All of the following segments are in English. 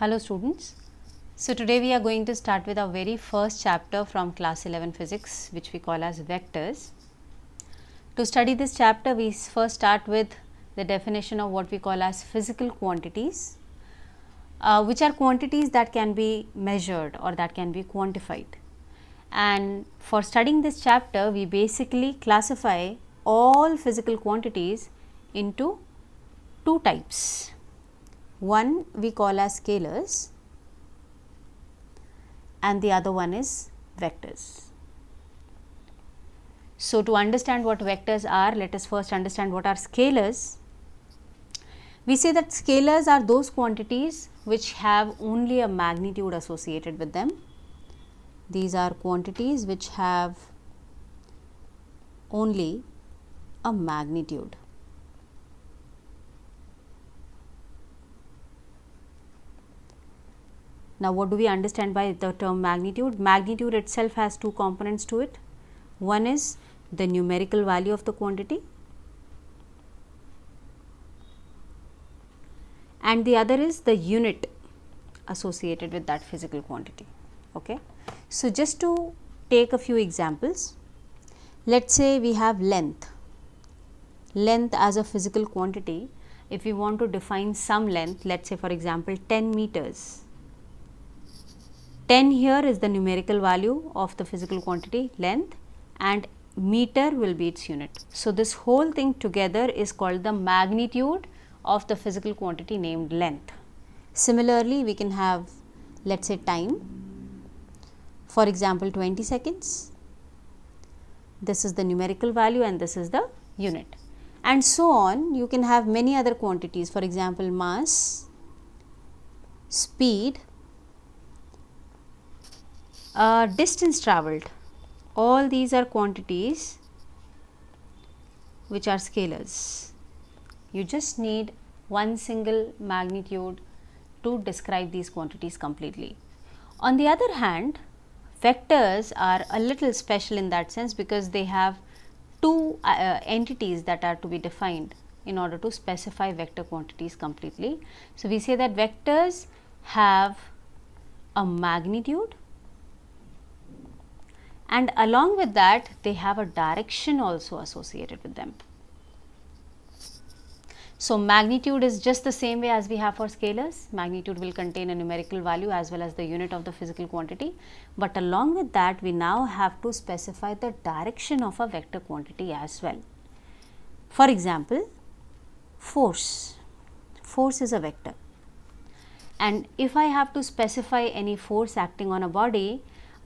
Hello students. So today we are going to start with our very first chapter from class 11 physics, which we call as vectors. To study this chapter, we first start with the definition of what we call as physical quantities, which are quantities that can be measured or that can be quantified. And for studying this chapter, we basically classify all physical quantities into two types. One we call as scalars and the other one is vectors. So, to understand what vectors are, let us first understand what are scalars. We say that scalars are those quantities which have only a magnitude associated with them. These are quantities which have only a magnitude. Now, what do we understand by the term magnitude? Magnitude itself has two components to it. One is the numerical value of the quantity and the other is the unit associated with that physical quantity. Okay. So, just to take a few examples, let us say we have length as a physical quantity. If we want to define some length, let us say for example 10 meters. 10 here is the numerical value of the physical quantity length and meter will be its unit. So, this whole thing together is called the magnitude of the physical quantity named length. Similarly, we can have let us say time, for example 20 seconds, this is the numerical value and this is the unit, and so on. You can have many other quantities, for example mass, speed, distance travelled. All these are quantities which are scalars. You just need one single magnitude to describe these quantities completely. On the other hand, vectors are a little special in that sense because they have two entities that are to be defined in order to specify vector quantities completely. So, we say that vectors have a magnitude and along with that they have a direction also associated with them. So, magnitude is just the same way as we have for scalars. Magnitude will contain a numerical value as well as the unit of the physical quantity, but along with that we now have to specify the direction of a vector quantity as well. For example, force is a vector, and if I have to specify any force acting on a body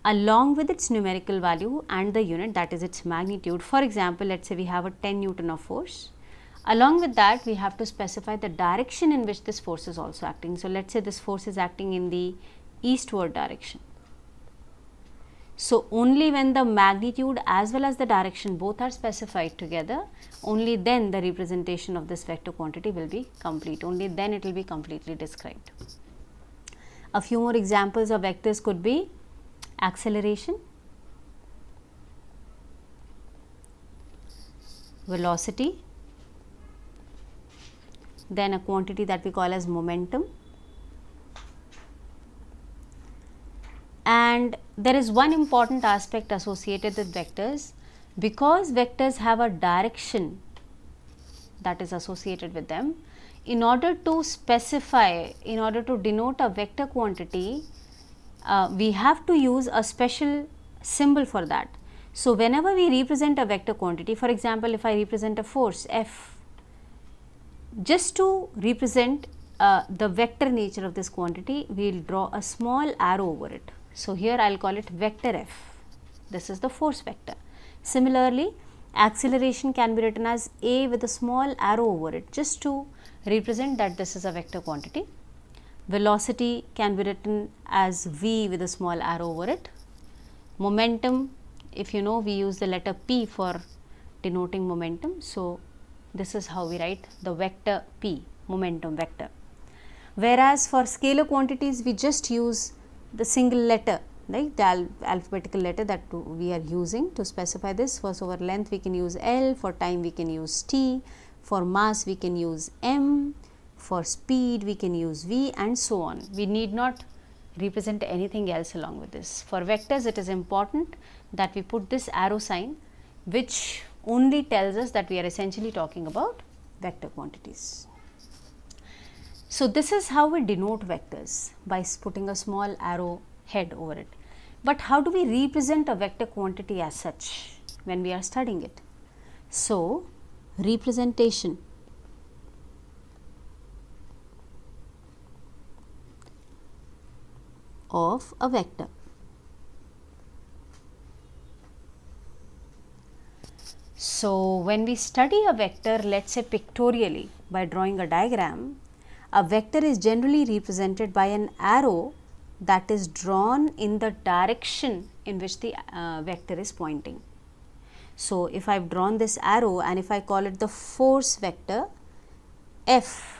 along with its numerical value and the unit, that is its magnitude. For example, let us say we have a 10 Newton of force. Along with that, we have to specify the direction in which this force is also acting. So, let us say this force is acting in the eastward direction. So, only when the magnitude as well as the direction both are specified together, only then the representation of this vector quantity will be complete. Only then it will be completely described. A few more examples of vectors could be acceleration, velocity, then a quantity that we call as momentum, and there is one important aspect associated with vectors. Because vectors have a direction that is associated with them, in order to specify, in order to denote a vector quantity, we have to use a special symbol for that. So, whenever we represent a vector quantity, for example, if I represent a force F, just to represent the vector nature of this quantity, we will draw a small arrow over it. So, here I will call it vector F, this is the force vector. Similarly, acceleration can be written as A with a small arrow over it, just to represent that this is a vector quantity. Velocity can be written as V with a small arrow over it. Momentum, if you know, we use the letter P for denoting momentum. So, this is how we write the vector P, momentum vector. Whereas, for scalar quantities we just use the single letter, right, the alphabetical letter that we are using to specify this. For length we can use L, for time we can use T, for mass we can use M, For speed we can use v, and so on. We need not represent anything else along with this. For vectors it is important that we put this arrow sign, which only tells us that we are essentially talking about vector quantities. So this is how we denote vectors, by putting a small arrow head over it. But how do we represent a vector quantity as such when we are studying it? So representation of a vector. So when we study a vector, let's say pictorially by drawing a diagram, a vector is generally represented by an arrow that is drawn in the direction in which the vector is pointing. So if I've drawn this arrow and if I call it the force vector F,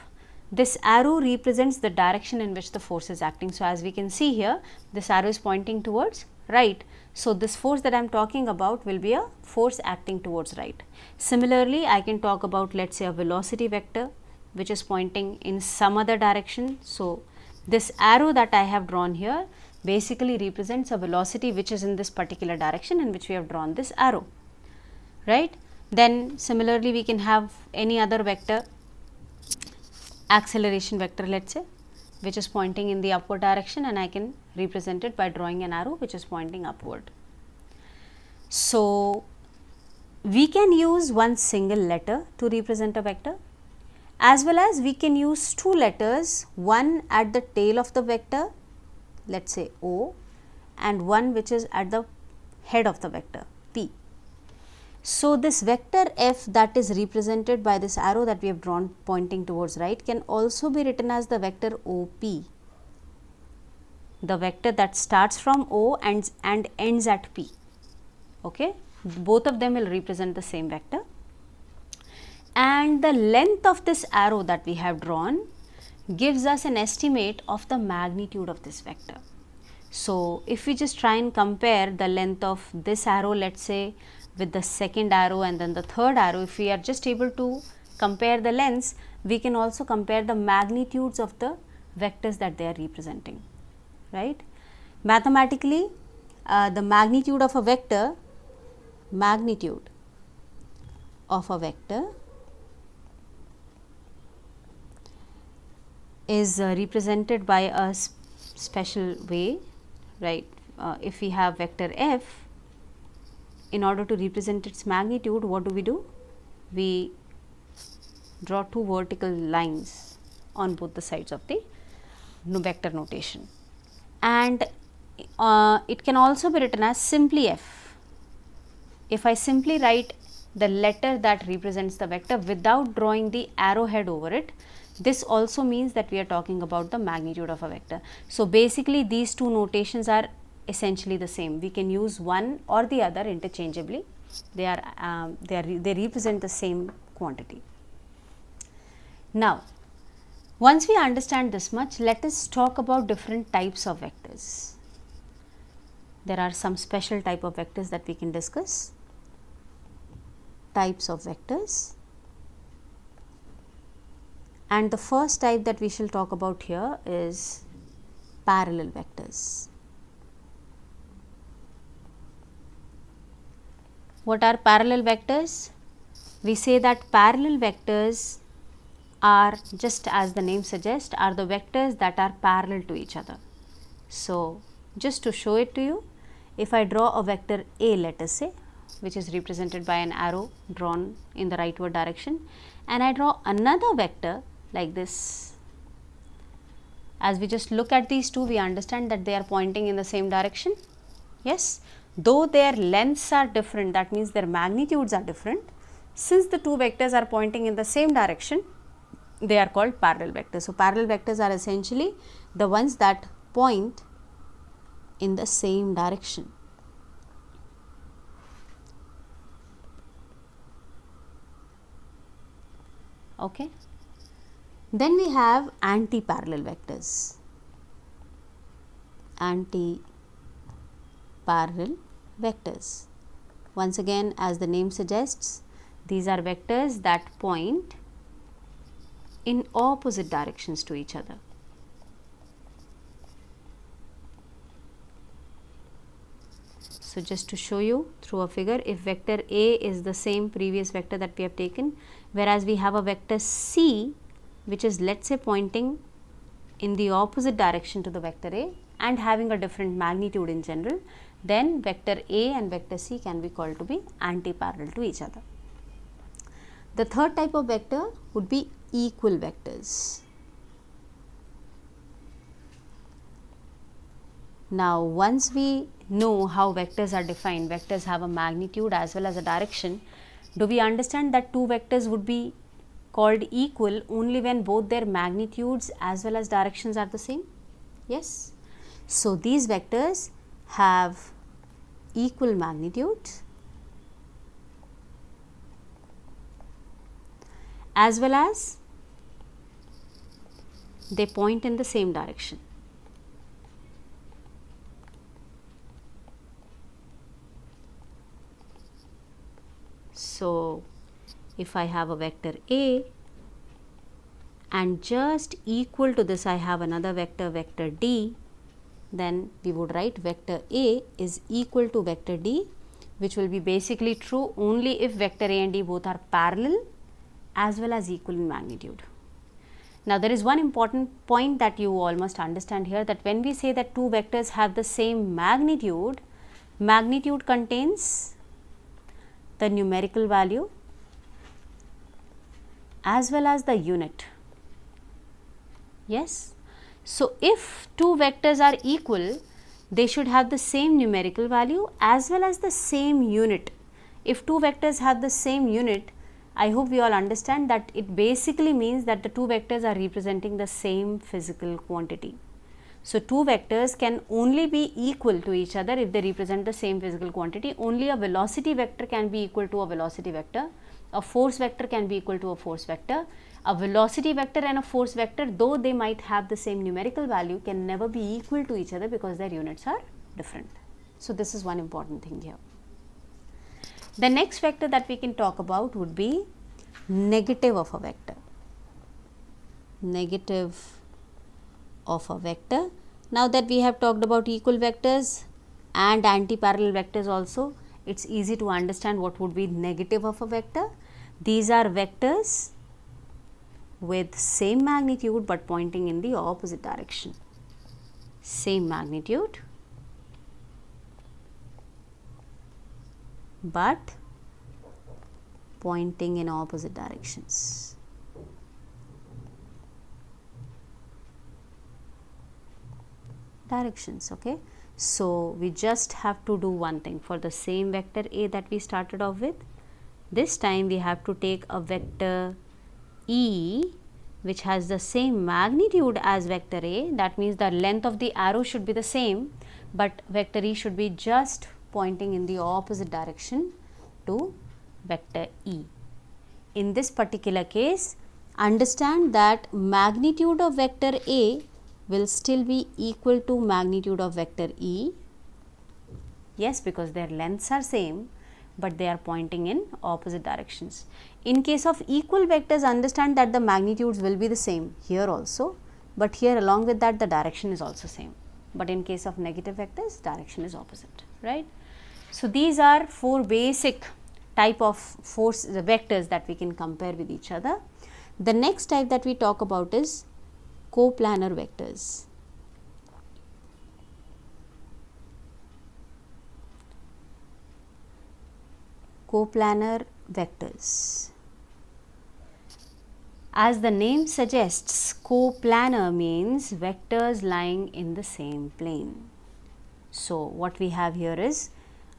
this arrow represents the direction in which the force is acting. So as we can see here, this arrow is pointing towards right. So this force that I am talking about will be a force acting towards right. Similarly, I can talk about, let's say, a velocity vector which is pointing in some other direction. So this arrow that I have drawn here basically represents a velocity which is in this particular direction in which we have drawn this arrow, right. Then similarly we can have any other vector, acceleration vector, let's say, which is pointing in the upward direction, and I can represent it by drawing an arrow which is pointing upward. So we can use one single letter to represent a vector, as well as we can use two letters, one at the tail of the vector, let's say O, and one which is at the head of the vector, P. So this vector F that is represented by this arrow that we have drawn pointing towards right can also be written as the vector OP, the vector that starts from O and ends at P. Okay, both of them will represent the same vector, and the length of this arrow that we have drawn gives us an estimate of the magnitude of this vector. So if we just try and compare the length of this arrow, let's say, with the second arrow and then the third arrow, if we are just able to compare the lengths, we can also compare the magnitudes of the vectors that they are representing, right. Mathematically, the magnitude of a vector is represented by a special way, right. If we have vector F, in order to represent its magnitude, what do? We draw two vertical lines on both the sides of the vector notation, and it can also be written as simply F. If I simply write the letter that represents the vector without drawing the arrowhead over it, this also means that we are talking about the magnitude of a vector. So basically these two notations are essentially the same. We can use one or the other interchangeably. They represent the same quantity. Now, once we understand this much, let us talk about different types of vectors. There are some special type of vectors that we can discuss. Types of vectors. And the first type that we shall talk about here is parallel vectors. What are parallel vectors? We say that parallel vectors are, just as the name suggests, are the vectors that are parallel to each other. So just to show it to you, if I draw a vector A, let us say, which is represented by an arrow drawn in the rightward direction, and I draw another vector like this. As we just look at these two, we understand that they are pointing in the same direction. Yes, though their lengths are different, that means their magnitudes are different. Since the two vectors are pointing in the same direction, they are called parallel vectors. So parallel vectors are essentially the ones that point in the same direction. Okay. Then we have anti-parallel vectors. Anti-parallel vectors. Once again, as the name suggests, these are vectors that point in opposite directions to each other. So just to show you through a figure, if vector A is the same previous vector that we have taken, whereas we have a vector C which is, let's say, pointing in the opposite direction to the vector A and having a different magnitude in general, then vector A and vector C can be called to be anti-parallel to each other. The third type of vector would be equal vectors. Now, once we know how vectors are defined, vectors have a magnitude as well as a direction, do we understand that two vectors would be called equal only when both their magnitudes as well as directions are the same? Yes. So, these vectors have equal magnitudes as well as they point in the same direction. So, if I have a vector A and just equal to this I have another vector, vector D, then we would write vector A is equal to vector D, which will be basically true only if vector A and D both are parallel as well as equal in magnitude. Now, there is one important point that you all must understand here, that when we say that two vectors have the same magnitude, magnitude contains the numerical value as well as the unit. Yes. So, if two vectors are equal, they should have the same numerical value as well as the same unit. If two vectors have the same unit, I hope we all understand that it basically means that the two vectors are representing the same physical quantity. So, two vectors can only be equal to each other if they represent the same physical quantity. Only a velocity vector can be equal to a velocity vector. A force vector can be equal to a force vector. A velocity vector and a force vector, though they might have the same numerical value, can never be equal to each other because their units are different. So, this is one important thing here. The next vector that we can talk about would be negative of a vector. Negative of a vector. Now that we have talked about equal vectors and anti-parallel vectors also, it's easy to understand what would be negative of a vector. These are vectors with same magnitude but pointing in the opposite direction. Same magnitude but pointing in opposite directions. Okay. So, we just have to do one thing for the same vector A that we started off with. This time we have to take a vector E which has the same magnitude as vector A. That means the length of the arrow should be the same, but vector E should be just pointing in the opposite direction to vector E. In this particular case, understand that magnitude of vector A will still be equal to magnitude of vector E. Yes, because their lengths are same, but they are pointing in opposite directions. In case of equal vectors, understand that the magnitudes will be the same here also, but here along with that the direction is also same. But in case of negative vectors, direction is opposite, right? So, these are four basic type of vectors that we can compare with each other. The next type that we talk about is coplanar vectors. Coplanar vectors. As the name suggests, coplanar means vectors lying in the same plane. So, what we have here is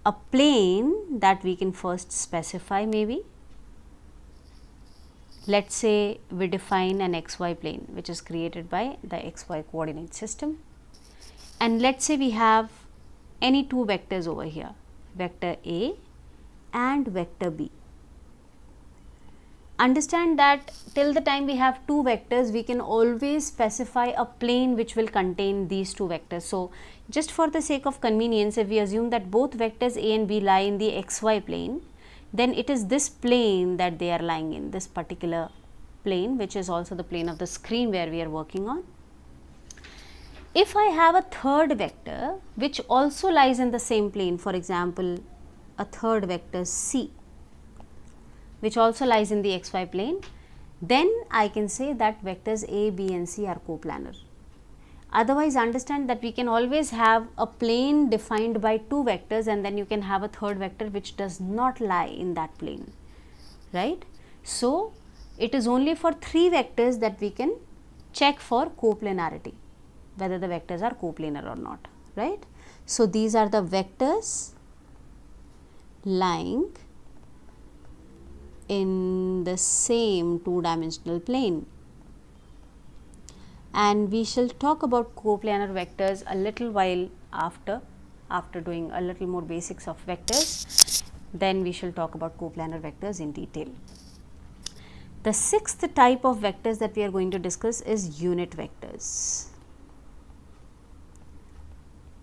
a plane that we can first specify maybe. Let's say we define an xy plane which is created by the xy coordinate system, and let's say we have any two vectors over here, vector A and vector B. Understand that till the time we have two vectors, we can always specify a plane which will contain these two vectors. So, just for the sake of convenience, if we assume that both vectors A and B lie in the xy plane, then it is this plane that they are lying in, this particular plane, which is also the plane of the screen where we are working on. If I have a third vector which also lies in the same plane, for example, a third vector C, which also lies in the xy plane, then I can say that vectors A, B and C are coplanar. Otherwise, understand that we can always have a plane defined by two vectors and then you can have a third vector which does not lie in that plane, right? So, it is only for three vectors that we can check for coplanarity, whether the vectors are coplanar or not, right? So, these are the vectors lying in the same two-dimensional plane, and we shall talk about coplanar vectors a little while after doing a little more basics of vectors. Then we shall talk about coplanar vectors in detail. The sixth type of vectors that we are going to discuss is unit vectors.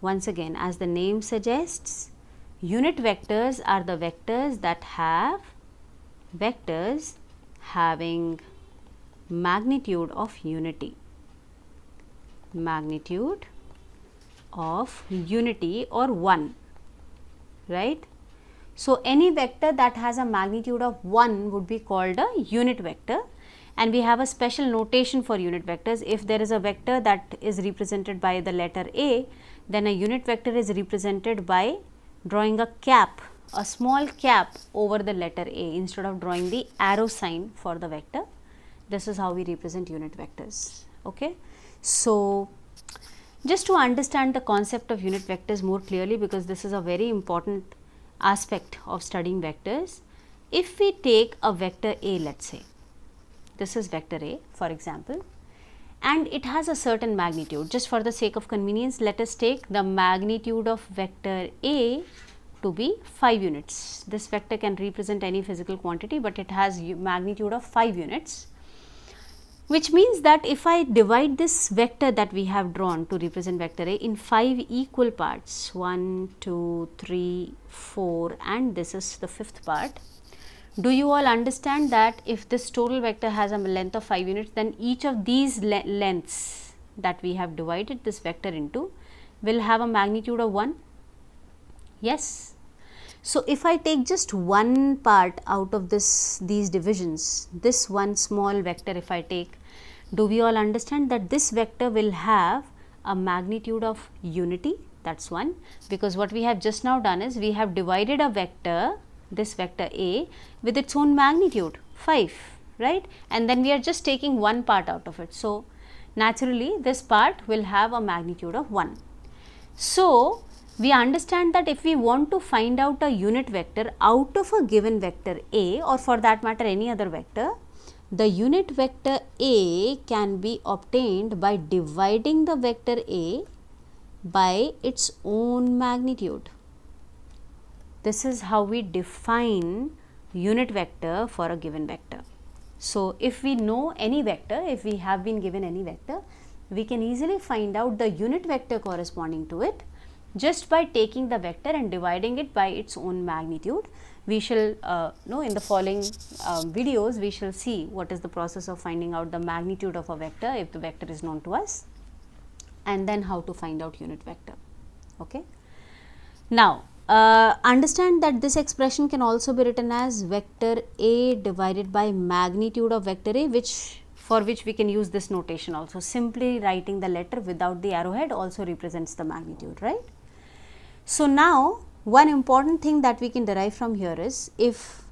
Once again, as the name suggests, unit vectors are the vectors that have vectors having magnitude of unity. Magnitude of unity or 1, right? So, any vector that has a magnitude of 1 would be called a unit vector, and we have a special notation for unit vectors. If there is a vector that is represented by the letter A, then a unit vector is represented by drawing a cap, a small cap over the letter A instead of drawing the arrow sign for the vector. This is how we represent unit vectors, okay? So, just to understand the concept of unit vectors more clearly, because this is a very important aspect of studying vectors, if we take a vector A, let's say, this is vector A for example, and it has a certain magnitude. Just for the sake of convenience, let us take the magnitude of vector A to be 5 units. This vector can represent any physical quantity, but it has magnitude of 5 units. Which means that if I divide this vector that we have drawn to represent vector A in 5 equal parts, 1, 2, 3, 4 and this is the 5th part, do you all understand that if this total vector has a length of 5 units, then each of these lengths that we have divided this vector into will have a magnitude of 1? Yes. So, if I take just one part out of these divisions, this one small vector if I take, do we all understand that this vector will have a magnitude of unity? That's one, because what we have just now done is we have divided a vector, this vector A, with its own magnitude 5, right? And then we are just taking one part out of it. So, naturally this part will have a magnitude of 1. So, we understand that if we want to find out a unit vector out of a given vector A, or for that matter any other vector, the unit vector A can be obtained by dividing the vector A by its own magnitude. This is how we define unit vector for a given vector. So, if we know any vector, if we have been given any vector, we can easily find out the unit vector corresponding to it just by taking the vector and dividing it by its own magnitude. We shall know in the following videos, we shall see what is the process of finding out the magnitude of a vector if the vector is known to us, and then how to find out unit vector. Okay. Now, understand that this expression can also be written as vector A divided by magnitude of vector A, for which we can use this notation also. Simply writing the letter without the arrowhead also represents the magnitude, right? So, now one important thing that we can derive from here is, if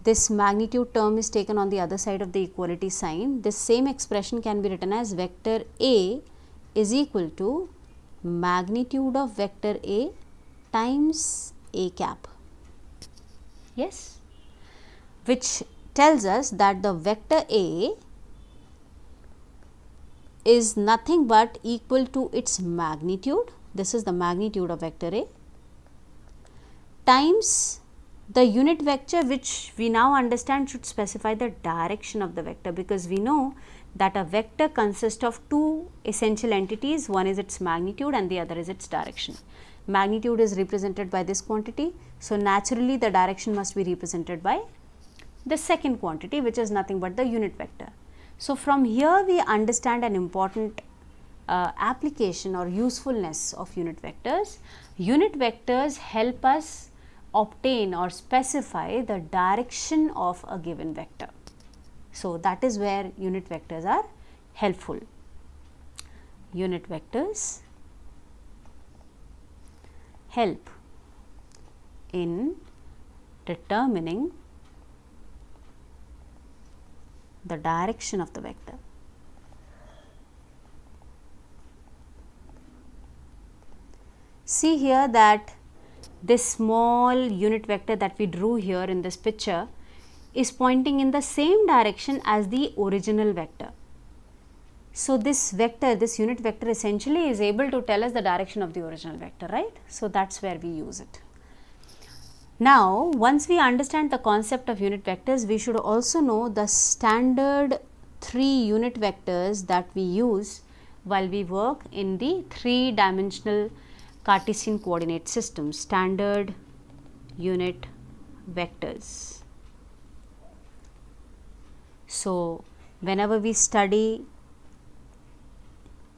this magnitude term is taken on the other side of the equality sign, this same expression can be written as vector A is equal to magnitude of vector A times A cap. Yes, which tells us that the vector A is nothing but equal to its magnitude. This is the magnitude of vector A times the unit vector, which we now understand should specify the direction of the vector, because we know that a vector consists of two essential entities. One is its magnitude and the other is its direction. Magnitude is represented by this quantity, so naturally the direction must be represented by the second quantity, which is nothing but the unit vector. So, from here we understand an important application or usefulness of unit vectors. Unit vectors help us obtain or specify the direction of a given vector. So, that is where unit vectors are helpful. Unit vectors help in determining the direction of the vector. See here that this small unit vector that we drew here in this picture is pointing in the same direction as the original vector. So, this vector, this unit vector essentially is able to tell us the direction of the original vector, right? So, that is where we use it. Now, once we understand the concept of unit vectors, we should also know the standard 3 unit vectors that we use while we work in the 3-dimensional Cartesian coordinate system, standard unit vectors. So, whenever we study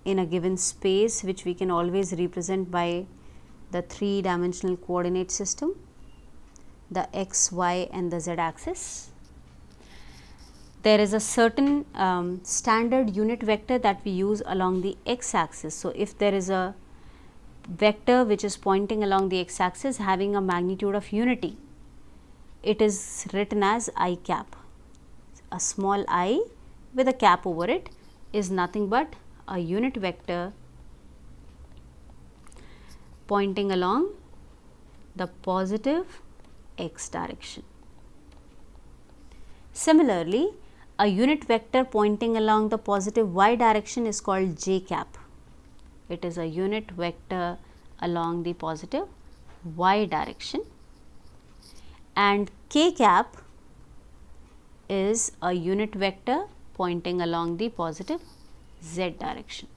in a given space, which we can always represent by the 3-dimensional coordinate system, the x, y and the z axis, there is a certain standard unit vector that we use along the x axis. So, if there is a vector which is pointing along the x axis having a magnitude of unity, it is written as I cap. A small I with a cap over it is nothing but a unit vector pointing along the positive x direction. Similarly, a unit vector pointing along the positive y direction is called j cap. It is a unit vector along the positive y direction, and k cap is a unit vector pointing along the positive z direction.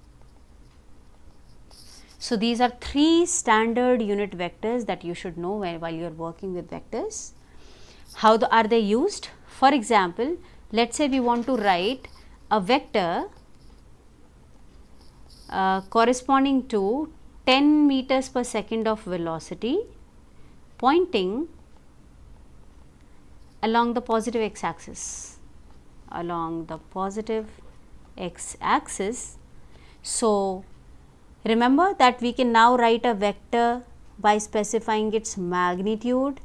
So, these are 3 standard unit vectors that you should know while you are working with vectors. How are they used? For example, let us say we want to write a vector corresponding to 10 meters per second of velocity pointing along the positive x axis, So, remember that we can now write a vector by specifying its magnitude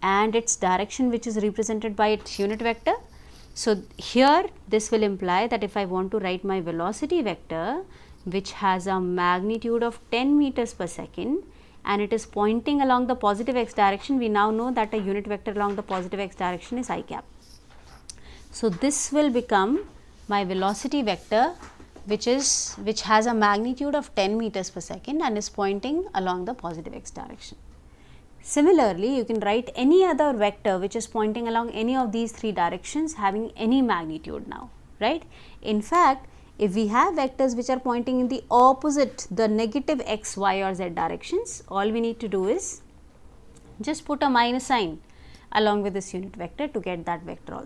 and its direction, which is represented by its unit vector. So, here this will imply that if I want to write my velocity vector which has a magnitude of 10 meters per second and it is pointing along the positive x direction, we now know that a unit vector along the positive x direction is I cap. So, this will become my velocity vector which has a magnitude of 10 meters per second and is pointing along the positive x direction. Similarly, you can write any other vector which is pointing along any of these 3 directions having any magnitude now, right. In fact, if we have vectors which are pointing in the opposite, the negative x, y or z directions, all we need to do is just put a minus sign along with this unit vector to get that vector